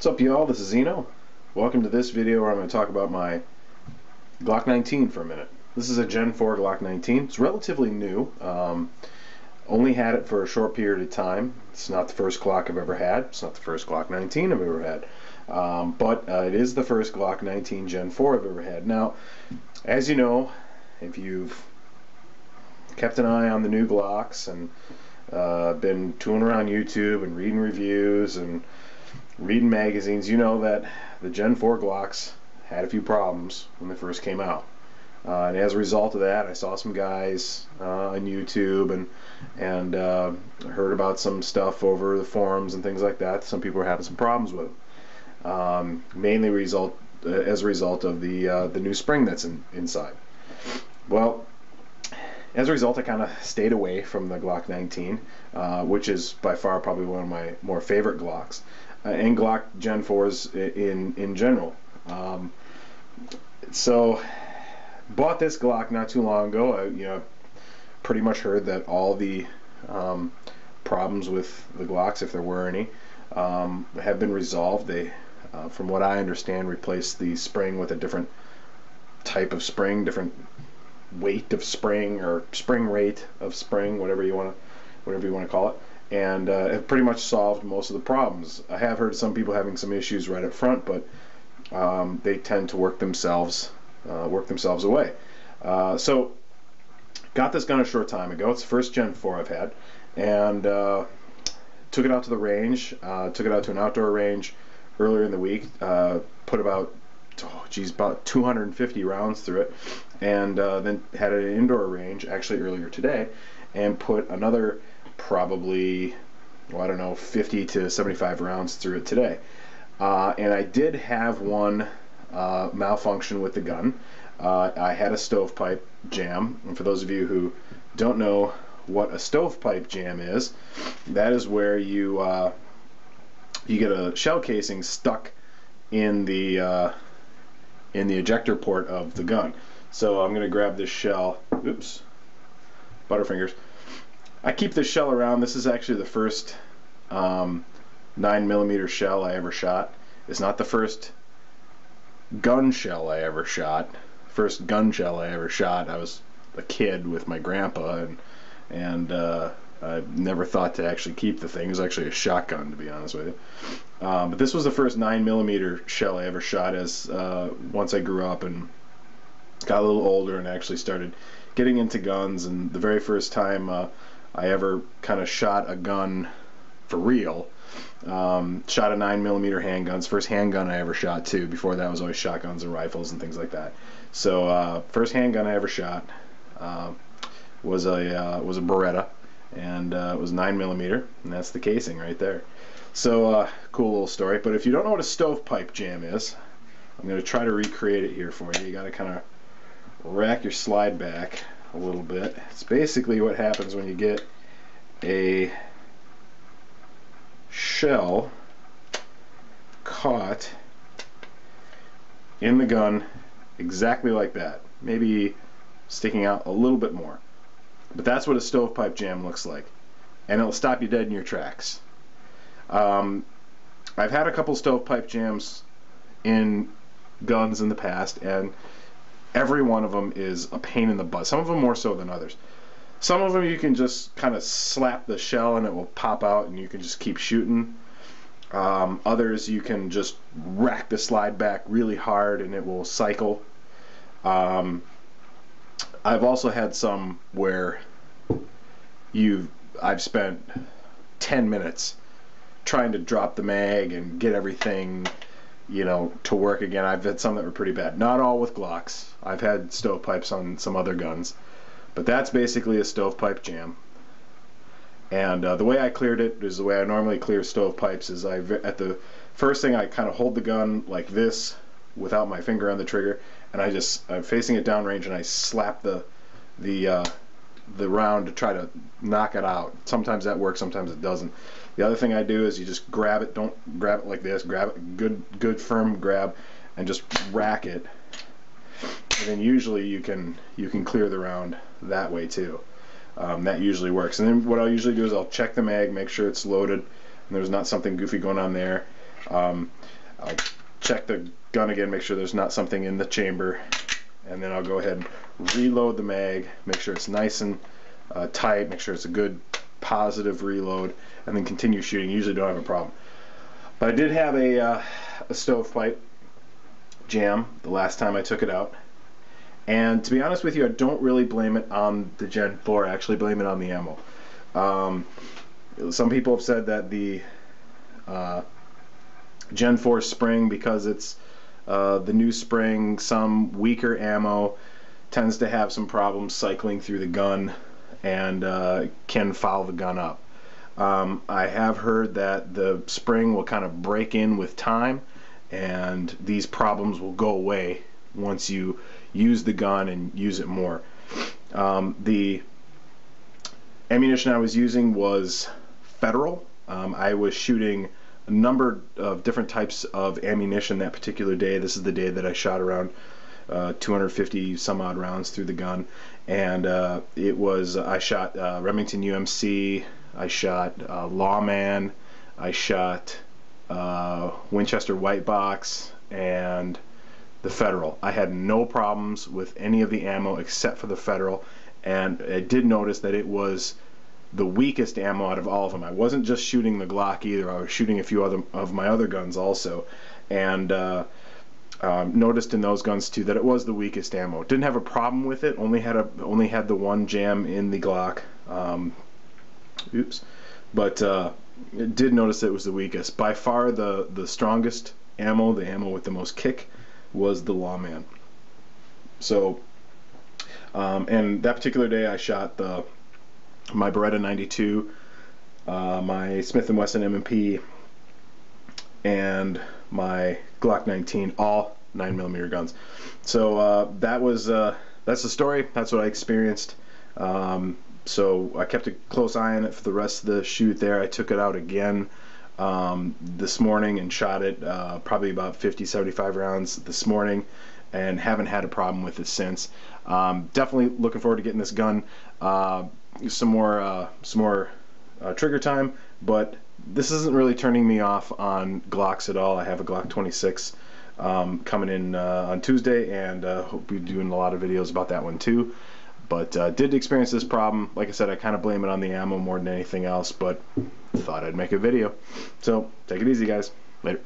What's up, y'all? This is Zeno. Welcome to this video where I'm going to talk about my Glock 19 for a minute. This is a Gen 4 Glock 19. It's relatively new. Only had it for a short period of time. It's not the first Glock I've ever had. It's not the first Glock 19 I've ever had. But it is the first Glock 19 Gen 4 I've ever had. Now, as you know, if you've kept an eye on the new Glocks and been tooling around YouTube and reading reviews and reading magazines, you know that the Gen 4 Glocks had a few problems when they first came out. And as a result of that, I saw some guys on YouTube and heard about some stuff over the forums and things like that. Some people were having some problems with them, mainly as a result of the new spring that's inside. Well, as a result, I kind of stayed away from the Glock 19, which is by far probably one of my more favorite Glocks, and Glock Gen 4s in general. So, bought this Glock not too long ago. I pretty much heard that all the problems with the Glocks, if there were any, have been resolved. They, from what I understand, replaced the spring with a different type of spring, different weight of spring or spring rate of spring, whatever you want to call it, and have pretty much solved most of the problems. I have heard some people having some issues right up front, but they tend to work themselves away. So got this gun a short time ago. It's the first Gen 4 I've had, and took it out to the range, took it out to an outdoor range earlier in the week, put about 250 rounds through it, and then had an indoor range actually earlier today and put another probably, well, I don't know, 50 to 75 rounds through it today. And I did have one malfunction with the gun. I had a stovepipe jam, and for those of you who don't know what a stovepipe jam is, that is where you get a shell casing stuck in the ejector port of the gun. So I'm going to grab this shell. Oops, butterfingers. I keep this shell around. This is actually the first 9mm shell I ever shot. It's not the first gun shell I ever shot. First gun shell I ever shot, I was a kid with my grandpa, and I never thought to actually keep the thing. It was actually a shotgun, to be honest with you. But this was the first 9mm shell I ever shot as once I grew up and got a little older and actually started getting into guns. And the very first time I ever kind of shot a gun for real, shot a 9mm handgun. It's the first handgun I ever shot too. Before that, was always shotguns and rifles and things like that. So first handgun I ever shot was a Beretta, and it was 9mm, and that's the casing right there. So cool little story. But if you don't know what a stovepipe jam is, I'm going to try to recreate it here for you. You got to kind of rack your slide back a little bit. It's basically what happens when you get a shell caught in the gun exactly like that, maybe sticking out a little bit more, but that's what a stovepipe jam looks like, and it'll stop you dead in your tracks. I've had a couple stovepipe jams in guns in the past, and every one of them is a pain in the butt. Some of them more so than others. Some of them you can just kind of slap the shell and it will pop out and you can just keep shooting. Others you can just rack the slide back really hard and it will cycle. I've also had some where I've spent 10 minutes trying to drop the mag and get everything, to work again. I've had some that were pretty bad. Not all with Glocks. I've had stovepipes on some other guns, but that's basically a stovepipe jam. And the way I cleared it is the way I normally clear stovepipes. Is at the first thing I kind of hold the gun like this without my finger on the trigger, and I'm facing it downrange, and I slap the round to try to knock it out. Sometimes that works, sometimes it doesn't. The other thing I do is you just grab it. Don't grab it like this. Grab it, good firm grab, and just rack it. And then usually you can clear the round that way too. That usually works. And then what I'll usually do is I'll check the mag, make sure it's loaded, and there's not something goofy going on there. I'll check the gun again, make sure there's not something in the chamber, and then I'll go ahead and reload the mag, make sure it's nice and tight, make sure it's a good positive reload, and then continue shooting. Usually don't have a problem. But I did have a stovepipe jam the last time I took it out, and to be honest with you, I don't really blame it on the Gen 4. I actually blame it on the ammo. Some people have said that the Gen 4 spring, because it's the new spring, some weaker ammo tends to have some problems cycling through the gun and can foul the gun up. I have heard that the spring will kind of break in with time, and these problems will go away once you use the gun and use it more. The ammunition I was using was Federal. I was shooting a number of different types of ammunition that particular day. This is the day that I shot around 250 some odd rounds through the gun, and I shot Remington UMC, I shot Lawman, I shot Winchester White Box, and the Federal. I had no problems with any of the ammo except for the Federal, and I did notice that it was the weakest ammo out of all of them. I wasn't just shooting the Glock either. I was shooting a few other of my other guns also, and noticed in those guns too that it was the weakest ammo. Didn't have a problem with it. Only had the one jam in the Glock. But did notice it was the weakest. By far the strongest ammo, the ammo with the most kick, was the Lawman. So, and that particular day I shot my Beretta 92, my Smith & Wesson M&P, and my Glock 19, all 9mm guns. So that's the story. That's what I experienced. So I kept a close eye on it for the rest of the shoot there. I took it out again this morning and shot it probably about 50-75 rounds this morning, and haven't had a problem with it since. Definitely looking forward to getting this gun some more trigger time, but this isn't really turning me off on Glocks at all. I have a Glock 26 coming in on Tuesday, and hope we'll be doing a lot of videos about that one too. But did experience this problem. Like I said, I kind of blame it on the ammo more than anything else, but thought I'd make a video. So take it easy, guys. Later.